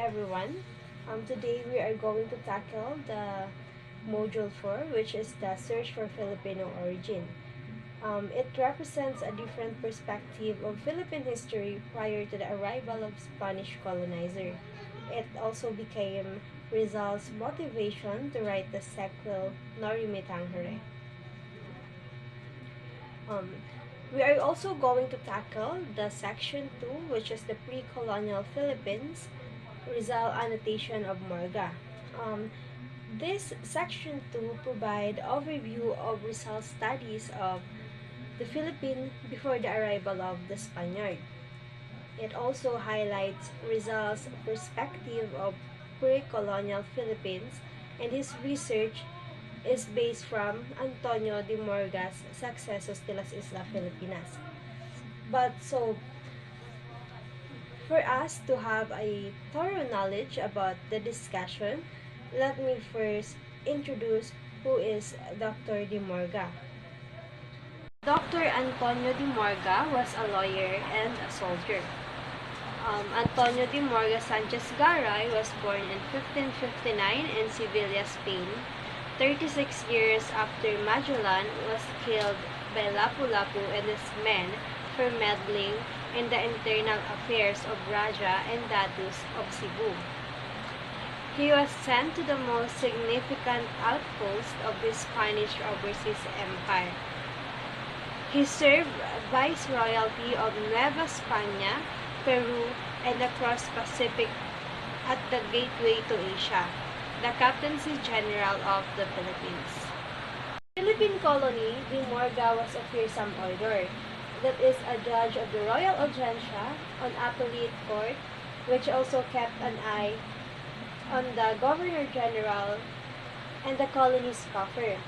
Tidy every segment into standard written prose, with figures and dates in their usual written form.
everyone. Today we are going to tackle the Module 4, which is the Search for Filipino Origin. It represents a different perspective of Philippine history prior to the arrival of Spanish colonizer. It also became Rizal's motivation to write the sequel Norimitanghere. Um, we are also going to tackle the Section 2, which is the pre-colonial Philippines, Rizal annotation of Morga. This Section 2 provide overview of Rizal's studies of the Philippines before the arrival of the Spaniard. It also highlights Rizal's perspective of pre-colonial Philippines, and his research is based from Antonio de Morga's Sucesos de las Islas Filipinas. For us to have a thorough knowledge about the discussion, let me first introduce who is Dr. de Morga. Dr. Antonio de Morga was a lawyer and a soldier. Antonio de Morga Sanchez Garay was born in 1559 in Sevilla, Spain, 36 years after Magellan was killed by Lapu-Lapu and his men for meddling in the internal affairs of Raja and Datus of Cebu. He was sent to the most significant outpost of the Spanish overseas empire. He served Viceroyalty of Nueva España, Peru, and across Pacific at the gateway to Asia, the Captaincy General of the Philippines. Philippine colony, de Morga was a fearsome order, that is a judge of the Royal Audiencia on Appellate Court, which also kept an eye on the Governor General and the colony's coffer.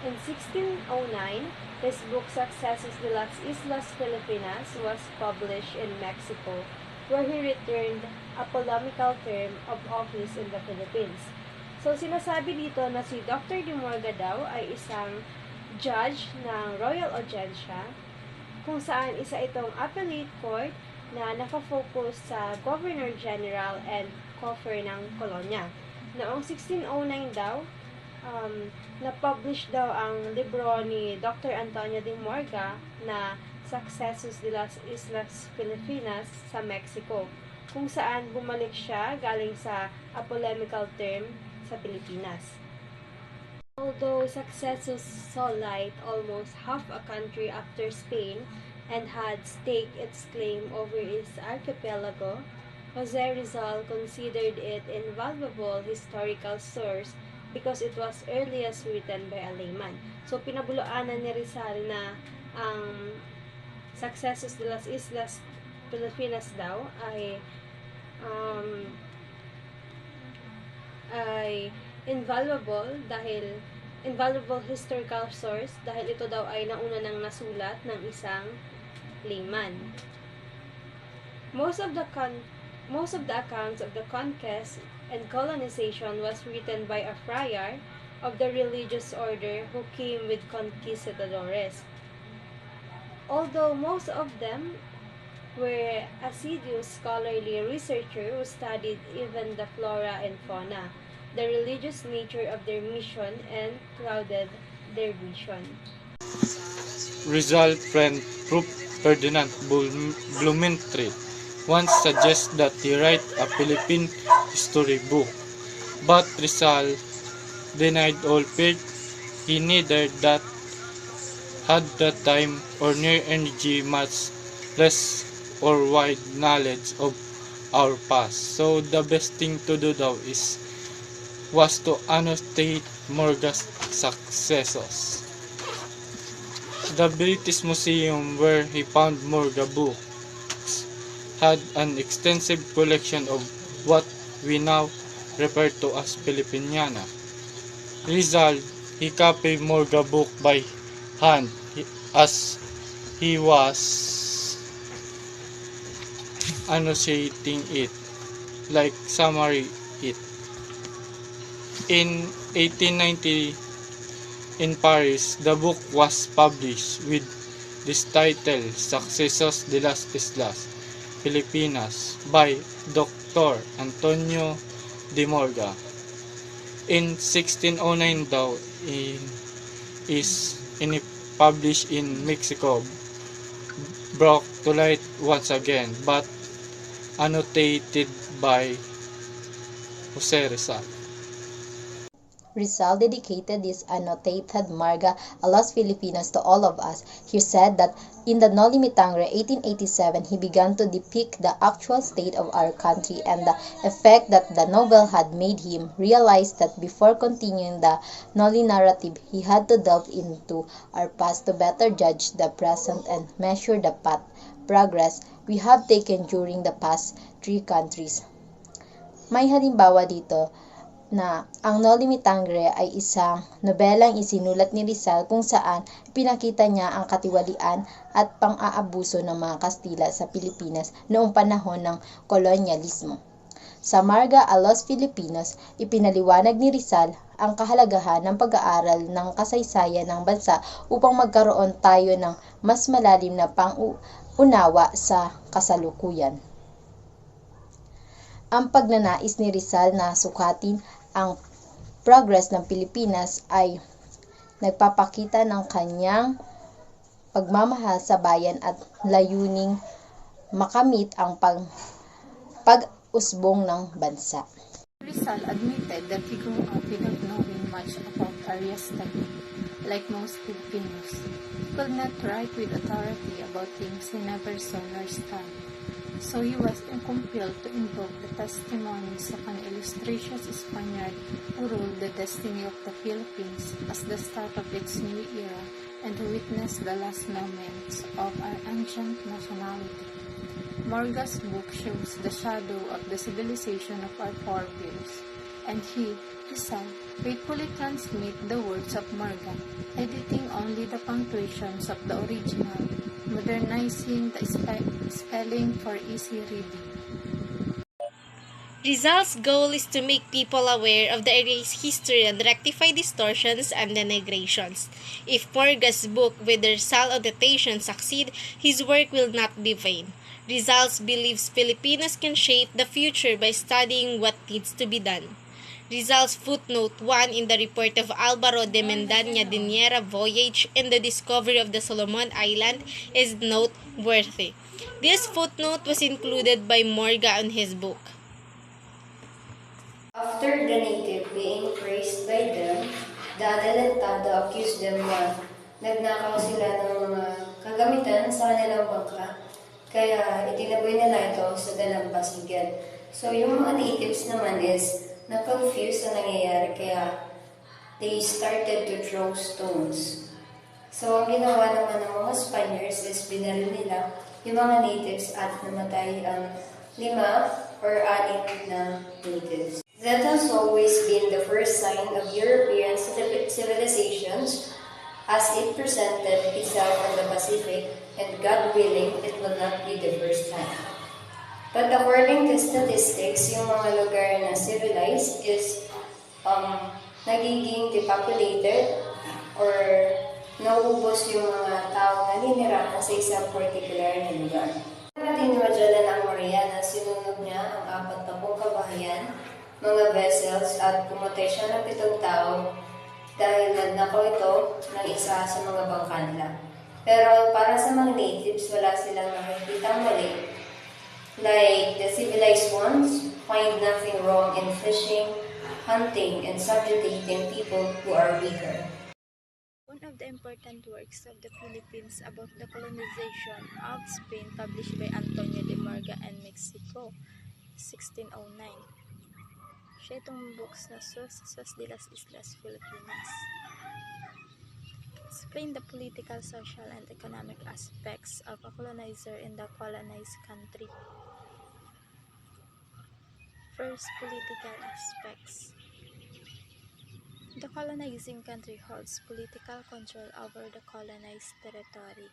In 1609, his book Sucesos de las Islas Filipinas was published in Mexico, where he returned a polemical term of office in the Philippines. So, sinasabi dito na si Dr. de Morga daw ay isang judge ng Royal Audiencia, kung saan isa itong appellate court na nakafocus sa Governor General and coffer ng kolonya. Noong 1609 daw, na-publish daw ang libro ni Dr. Antonio de Morga na Sucesos de las Islas Filipinas sa Mexico, kung saan bumalik siya galing sa a polemical term sa Pilipinas. Although Sucesos saw light almost half a country after Spain and had staked its claim over its archipelago, Jose Rizal considered it invaluable historical source because it was earliest written by a layman. So, pinabulaanan ni Rizal na ang Sucesos de las Islas Filipinas daw ay invaluable historical source dahil ito daw ay nauna nang nasulat ng isang layman. Most of the accounts of the conquest and colonization was written by a friar of the religious order who came with conquistadores. Although most of them were assiduous scholarly researchers who studied even the flora and fauna, the religious nature of their mission, and clouded their vision. Rizal friend Prof. Ferdinand Blumentritt once suggested that he write a Philippine history book, but Rizal denied all faith. He neither that had the time or near energy, much less or wide knowledge of our past. So the best thing to do daw was to annotate Morga's successes. The British Museum, where he found Morga books, had an extensive collection of what we now refer to as Filipiniana. Rizal, he copied Morga book by hand as he was annotating it, like summary it. In 1890, in Paris, the book was published with this title, Sucesos de las Islas Filipinas, by Dr. Antonio de Morga. In 1609 daw, is published in Mexico, brought to light once again, but annotated by Jose Rizal. Rizal dedicated this annotated Marga a Los Filipinos to all of us. He said that in the Noli Me Tangere 1887 he began to depict the actual state of our country and the effect that the novel had made him realize that before continuing the Noli narrative he had to delve into our past to better judge the present and measure the progress we have taken during the past 3 centuries. May halimbawa dito na ang Noli Me Tangere ay isang nobelang isinulat ni Rizal kung saan pinakita niya ang katiwalian at pang-aabuso ng mga Kastila sa Pilipinas noong panahon ng kolonyalismo. Sa Marga a los Filipinos, ipinaliwanag ni Rizal ang kahalagahan ng pag-aaral ng kasaysayan ng bansa upang magkaroon tayo ng mas malalim na pang-unawa sa kasalukuyan. Ang pagnanais ni Rizal na sukatin ang progress ng Pilipinas ay nagpapakita ng kanyang pagmamahal sa bayan at layuning makamit ang pag-usbong ng bansa. Rizal admitted that he grew up without knowing much about Aristotle. Like most Filipinos, he could not write with authority about things he never saw nor studied. So he was compelled to invoke the testimonies of an illustrious Spaniard who ruled the destiny of the Philippines as the start of its new era and who witnessed the last moments of our ancient nationality. Morga's book shows the shadow of the civilization of our forebears, and he, Rizal, faithfully transmit the words of Morga, editing only the punctuations of the original, modernizing the spelling for easy reading. Rizal's goal is to make people aware of the erased history and rectify distortions and denegations. If Morga's book with the Rizal annotations succeed, his work will not be vain. Rizal believes Filipinos can shape the future by studying what needs to be done. Rizal's footnote 1 in the report of Alvaro de Mendaña de Niera voyage and the discovery of the Solomon Island is noteworthy. This footnote was included by Morga in his book. After the native being praised by them, the adelantado accused them na nagnakaw sila ng mga kagamitan sa kanilang bangka, kaya itinaboy nila ito sa dalampasigan. So yung mga natives naman is na-confused sa nangyayari, kaya they started to throw stones. So ang ginawa naman ng mga Spaniards is binaril nila yung mga natives at namatay ang 5 or 6 na natives. That has always been the first sign of European civilizations as it presented itself on the Pacific, and God willing, it will not be the first time. But according to statistics, yung mga lugar na civilized is nagiging depopulated or nauubos yung mga taong naninirahan sa isang particular na lugar. Natin ni Magellan ang Mariana, sinunog niya ang 40 kabahayan, mga vessels at pumatay siya ng 7 tao dahil nagnakaw ito ng isa sa mga bangka nila. Pero para sa mga natives, wala silang nakikitang mali. Like the civilized ones, find nothing wrong in fishing, hunting, and subjugating people who are weaker. One of the important works of the Philippines about the colonization of Spain published by Antonio de Morga and Mexico, 1609. Siya itong books na Sucesos de las Islas Filipinas. Explain the political, social, and economic aspects of a colonizer in the colonized country. First, political aspects. The colonizing country holds political control over the colonized territory.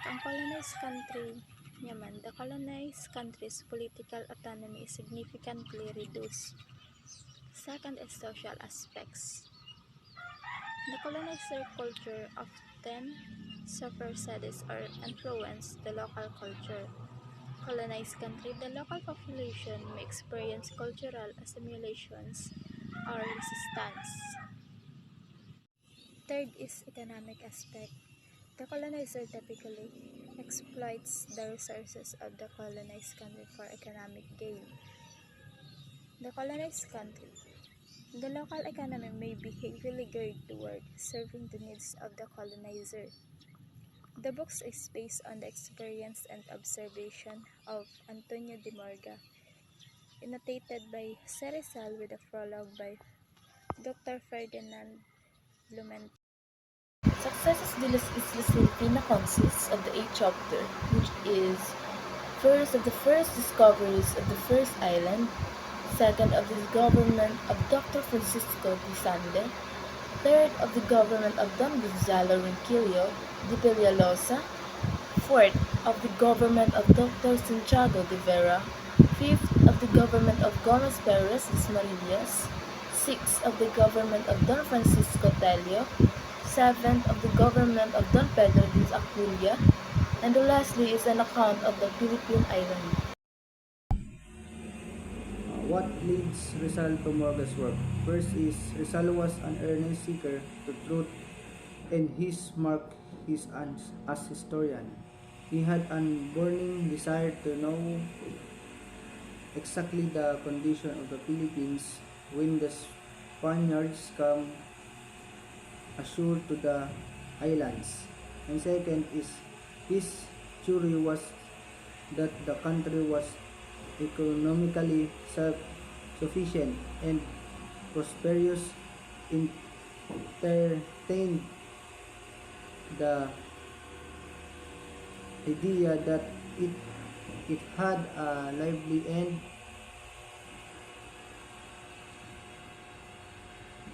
Ang colonized country naman, the colonized country's political autonomy is significantly reduced. Second is social aspects. The colonizer culture often supersedes or influences the local culture. colonized country, the local population may experience cultural assimilations or resistance. Third is economic aspect. The colonizer typically exploits the resources of the colonized country for economic gain. The colonized country. The local economy may be heavily geared toward serving the needs of the colonizer. The book is based on the experience and observation of Antonio de Morga, annotated by Cerizal with a prologue by Dr. Ferdinand Blumentritt. Successes de las Islas Filipinas consists of the 8th chapter, which is first of the first discoveries of the first island, second of the government of Dr. Francisco de Sande, third of the government of Don Gonzalo Ronquillo de Peñalosa, fourth of the government of Dr. Santiago de Vera, fifth of the government of Gomez Perez Ismarillas, sixth of the government of Don Francisco Tello, seventh of the government of Don Pedro de Aculia, and lastly is an account of the Philippine island. What leads Rizal to Morga's work? First is Rizal was an earnest seeker to truth, and his mark is as historian. He had an burning desire to know exactly the condition of the Philippines when the Spaniards come ashore to the islands. And second is his theory was that the country was economically self-sufficient and prosperous, entertained the idea that it had a lively and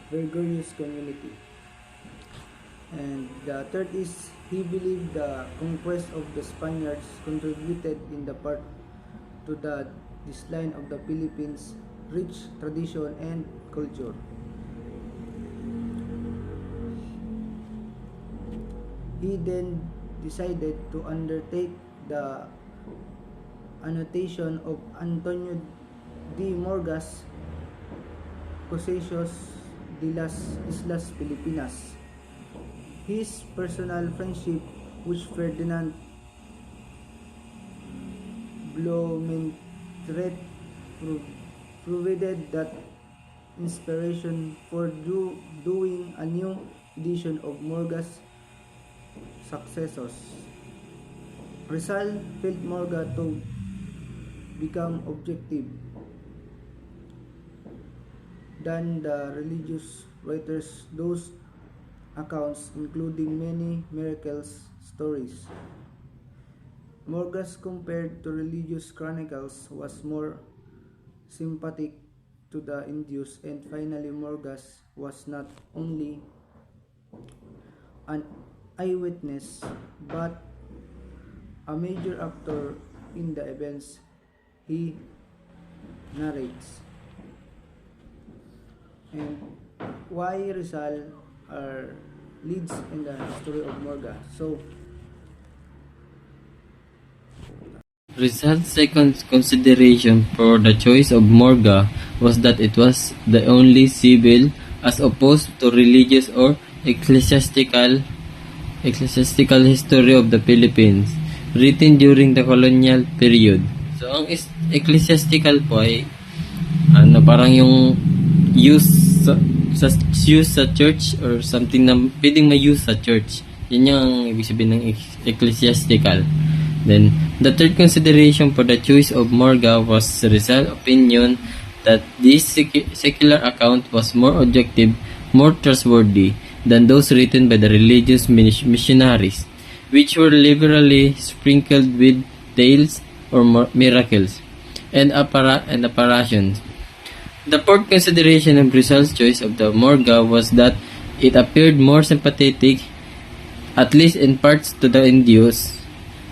vigorous community. And the third is he believed the conquest of the Spaniards contributed in the part to the decline of the Philippines' rich tradition and culture. He then decided to undertake the annotation of Antonio de Morga's Posesiones de las Islas Filipinas. His personal friendship with Ferdinand Blumentritt provided that inspiration for doing a new edition of Morga's successors. Rizal felt Morga to become objective than the religious writers, those accounts including many miracles stories. Morga's compared to religious chronicles was more sympathetic to the Indians, and finally Morgas was not only an eyewitness but a major actor in the events he narrates. And why Rizal leads in the story of Morga? So Rizal's second consideration for the choice of Morga was that it was the only civil, as opposed to religious or ecclesiastical history of the Philippines, written during the colonial period. So, ang ecclesiastical po ay parang yung use sa church or something na pwedeng ma-use sa church. Yan yung ibig sabihin ng ecclesiastical. Then, the third consideration for the choice of Morga was Rizal's opinion that this secular account was more objective, more trustworthy than those written by the religious missionaries, which were liberally sprinkled with tales or miracles and apparitions. The fourth consideration of Rizal's choice of the Morga was that it appeared more sympathetic, at least in parts, to the Indios,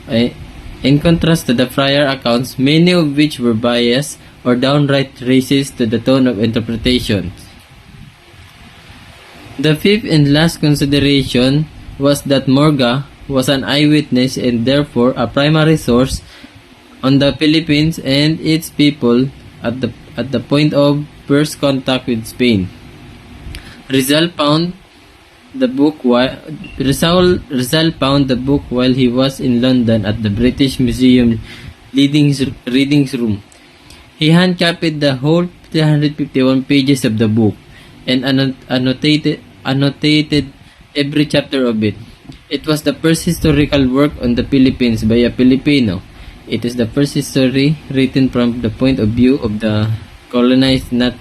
in contrast to the prior accounts, many of which were biased or downright racist to the tone of interpretation. The fifth and last consideration was that Morga was an eyewitness and therefore a primary source on the Philippines and its people at the point of first contact with Spain. Rizal found the book while he was in London at the British Museum readings room. He hand-copied the whole 351 pages of the book and annotated every chapter of it. It was the first historical work on the Philippines by a Filipino. It is the first history written from the point of view of the colonized, not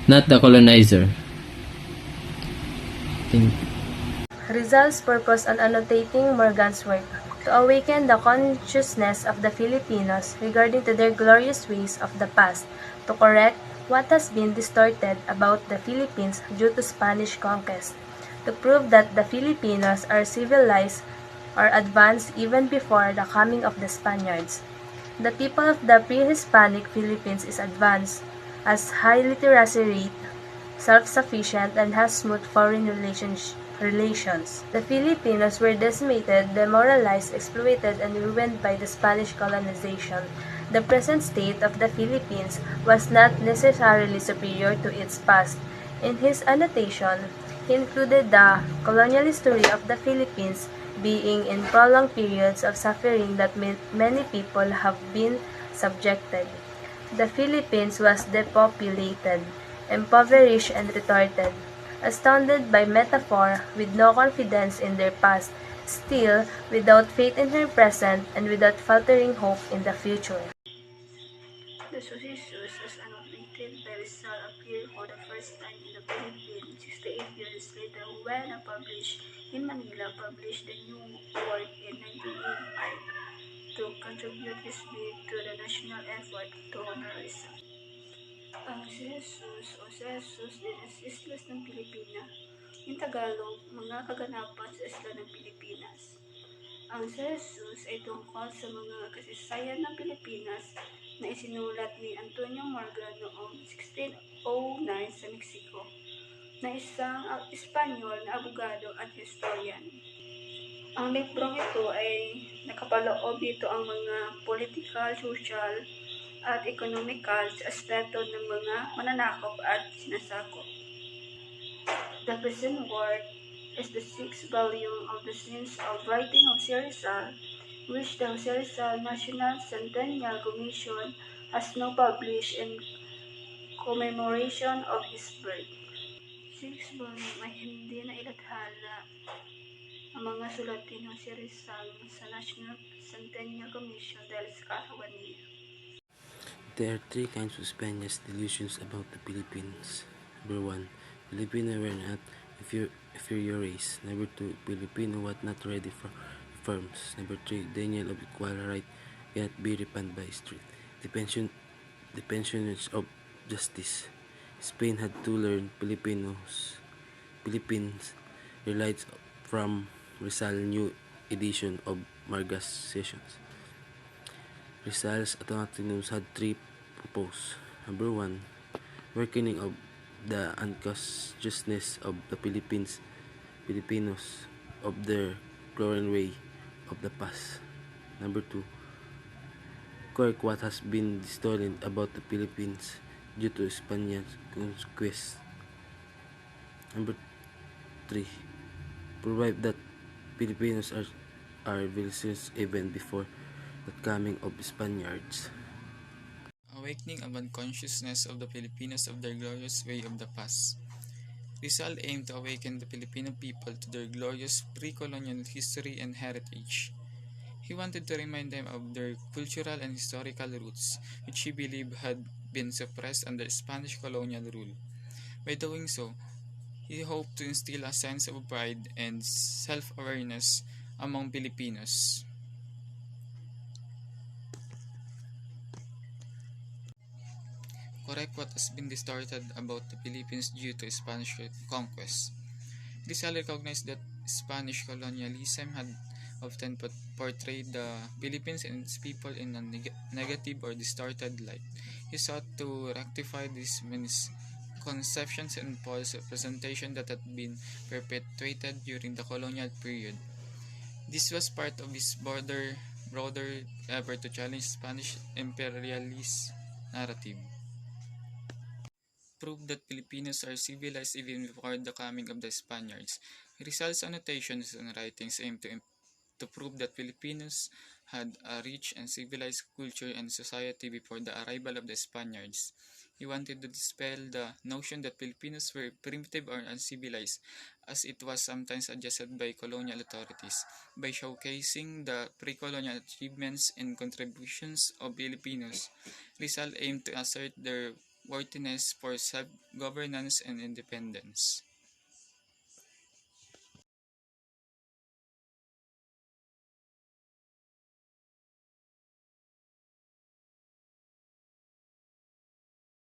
the colonizer. Thank you. Rizal's purpose on annotating Morgan's work: to awaken the consciousness of the Filipinos regarding to their glorious ways of the past, to correct what has been distorted about the Philippines due to Spanish conquest, to prove that the Filipinos are civilized or advanced even before the coming of the Spaniards. The people of the pre-Hispanic Philippines is advanced, has high literacy rate, self-sufficient, and has smooth foreign relations. The Filipinos were decimated, demoralized, exploited, and ruined by the Spanish colonization. The present state of the Philippines was not necessarily superior to its past. In his annotation, he included the colonial history of the Philippines being in prolonged periods of suffering that many people have been subjected. The Philippines was depopulated, impoverished, and retorted. Astounded by metaphor, with no confidence in their past, still without faith in their present, and without faltering hope in the future. The Sucesos, as annotated by Rizal, appeared for the first time in the Philippines 68 years later when published in Manila, published the new work in 1985 to contribute his bit to the national effort to honor Rizal. Ang Jesus o Jesus din as Islas ng Pilipina. In Tagalog, mga kaganapan sa isla ng Pilipinas. Ang Jesus ay tungkol sa mga kasaysayan ng Pilipinas na isinulat ni Antonio Morga noong 1609 sa Mexico, na isang Espanyol na abogado at historian. Ang librong ito ay nakapaloob dito ang mga political, social, at economical aspekto ng mga mananakop at sinasakop. The present work is the sixth volume of the scenes of writing of Jose Rizal, which the Jose Rizal National Centennial Commission has now published in commemoration of his birth. Sixth volume ay hindi na ilathala ang mga sulatin ng Jose Rizal sa National Centennial Commission dahil sa kaarawan niya. There are three kinds of Spanish delusions about the Philippines. Number 1, Filipino were not inferior race. Number 2, Filipino was not ready for reforms. Number 3, denial of equal right cannot be repanned by street. The pensioners of justice. Spain had to learn Philippines relied from Rizal's new edition of Marga's Sessions. Rizal's Annotations had three purposes. Number 1, weakening of the unconsciousness of the Filipinos of their glorious way of the past. Number 2, correct what has been distorted about the Philippines due to Spanish conquest. Number 3, provide that Filipinos are civilizations even before the coming of Spaniards. Awakening of unconsciousness of the Filipinos of their glorious way of the past. Rizal aimed to awaken the Filipino people to their glorious pre-colonial history and heritage. He wanted to remind them of their cultural and historical roots, which he believed had been suppressed under Spanish colonial rule. By doing so, he hoped to instill a sense of pride and self-awareness among Filipinos. Correct what has been distorted about the Philippines due to Spanish conquest. Rizal recognized that Spanish colonialism had often portrayed the Philippines and its people in a negative or distorted light. He sought to rectify these misconceptions and false representation that had been perpetuated during the colonial period. This was part of his broader broader effort to challenge Spanish imperialist narrative. Prove that Filipinos are civilized even before the coming of the Spaniards. Rizal's annotations and writings aim to prove that Filipinos had a rich and civilized culture and society before the arrival of the Spaniards. He wanted to dispel the notion that Filipinos were primitive or uncivilized, as it was sometimes suggested by colonial authorities. By showcasing the pre-colonial achievements and contributions of Filipinos, Rizal aimed to assert their worthiness for self-governance and independence.